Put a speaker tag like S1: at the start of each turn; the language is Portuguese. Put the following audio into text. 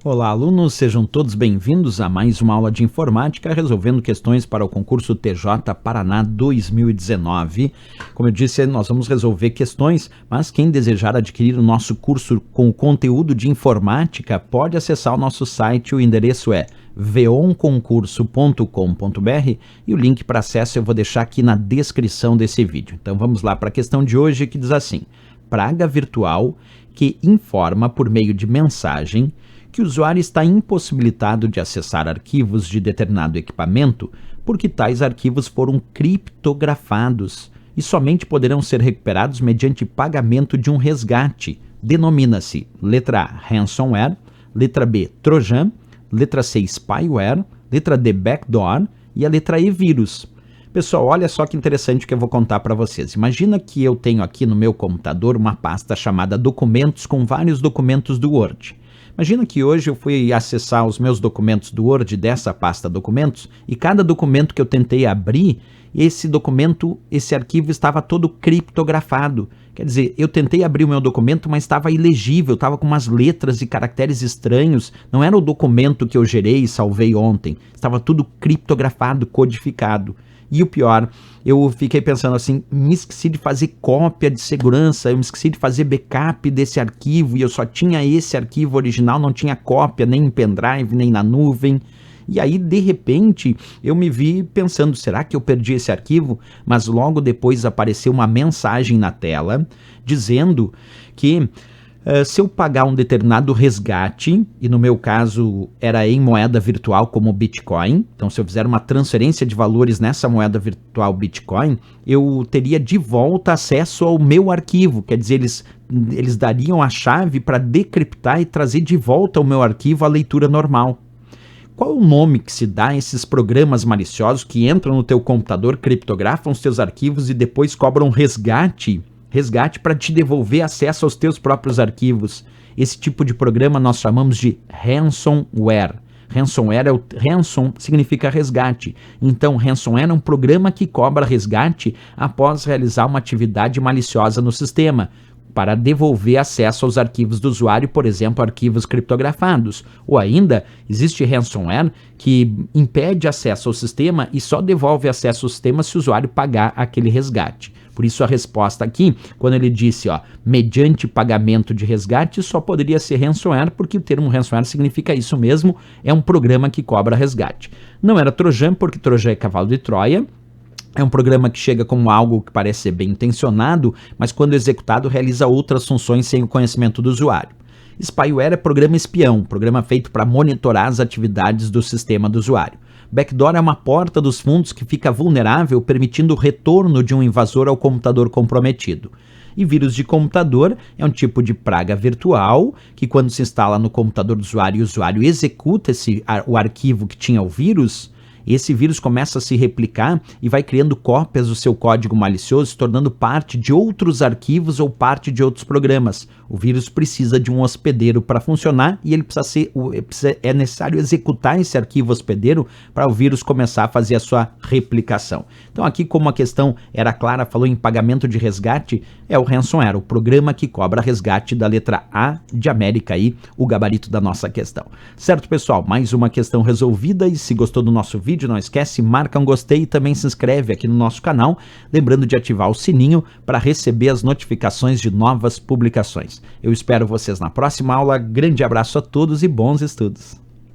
S1: Olá, alunos, sejam todos bem-vindos a mais uma aula de informática resolvendo questões para o concurso TJ Paraná 2019. Como eu disse, nós vamos resolver questões, mas quem desejar adquirir o nosso curso com conteúdo de informática pode acessar o nosso site, o endereço é veonconcurso.com.br e o link para acesso eu vou deixar aqui na descrição desse vídeo. Então vamos lá para a questão de hoje que diz assim: praga virtual que informa por meio de mensagem que o usuário está impossibilitado de acessar arquivos de determinado equipamento porque tais arquivos foram criptografados e somente poderão ser recuperados mediante pagamento de um resgate. Denomina-se letra A, ransomware, letra B, trojan, letra C, spyware, letra D, backdoor e a letra E, vírus. Pessoal, olha só que interessante que eu vou contar para vocês. Imagina que eu tenho aqui no meu computador uma pasta chamada documentos com vários documentos do Word. Imagina que hoje eu fui acessar os meus documentos do Word dessa pasta documentos e cada documento que eu tentei abrir, esse documento, esse arquivo estava todo criptografado. Quer dizer, eu tentei abrir o meu documento, mas estava ilegível, estava com umas letras e caracteres estranhos. Não era o documento que eu gerei e salvei ontem. Estava tudo criptografado, codificado. E o pior, eu fiquei pensando assim, me esqueci de fazer cópia de segurança, eu me esqueci de fazer backup desse arquivo e eu só tinha esse arquivo original, não tinha cópia nem em pendrive, nem na nuvem. E aí, de repente, eu me vi pensando, será que eu perdi esse arquivo? Mas logo depois apareceu uma mensagem na tela dizendo que se eu pagar um determinado resgate, e no meu caso era em moeda virtual como Bitcoin, então se eu fizer uma transferência de valores nessa moeda virtual Bitcoin, eu teria de volta acesso ao meu arquivo, quer dizer, eles dariam a chave para decriptar e trazer de volta ao meu arquivo a leitura normal. Qual é o nome que se dá a esses programas maliciosos que entram no teu computador, criptografam os teus arquivos e depois cobram resgate para te devolver acesso aos teus próprios arquivos? Esse tipo de programa nós chamamos de ransomware. Ransom significa resgate. Então, ransomware é um programa que cobra resgate após realizar uma atividade maliciosa no sistema, para devolver acesso aos arquivos do usuário, por exemplo, arquivos criptografados. Ou ainda, existe ransomware que impede acesso ao sistema e só devolve acesso ao sistema se o usuário pagar aquele resgate. Por isso a resposta aqui, quando ele disse, mediante pagamento de resgate, só poderia ser ransomware, porque o termo ransomware significa isso mesmo, é um programa que cobra resgate. Não era trojan, porque trojan é cavalo de Troia. É um programa que chega como algo que parece ser bem intencionado, mas quando executado realiza outras funções sem o conhecimento do usuário. Spyware é programa espião, programa feito para monitorar as atividades do sistema do usuário. Backdoor é uma porta dos fundos que fica vulnerável, permitindo o retorno de um invasor ao computador comprometido. E vírus de computador é um tipo de praga virtual que, quando se instala no computador do usuário e o usuário executa o arquivo que tinha o vírus, esse vírus começa a se replicar e vai criando cópias do seu código malicioso, se tornando parte de outros arquivos ou parte de outros programas. O vírus precisa de um hospedeiro para funcionar e ele é necessário executar esse arquivo hospedeiro para o vírus começar a fazer a sua replicação. Então aqui, como a questão era clara, falou em pagamento de resgate, é o ransomware, o programa que cobra resgate da letra A de América aí, o gabarito da nossa questão. Certo, pessoal? Mais uma questão resolvida, e se gostou do nosso vídeo, não esquece, marca um gostei e também se inscreve aqui no nosso canal, lembrando de ativar o sininho para receber as notificações de novas publicações. Eu espero vocês na próxima aula. Grande abraço a todos e bons estudos!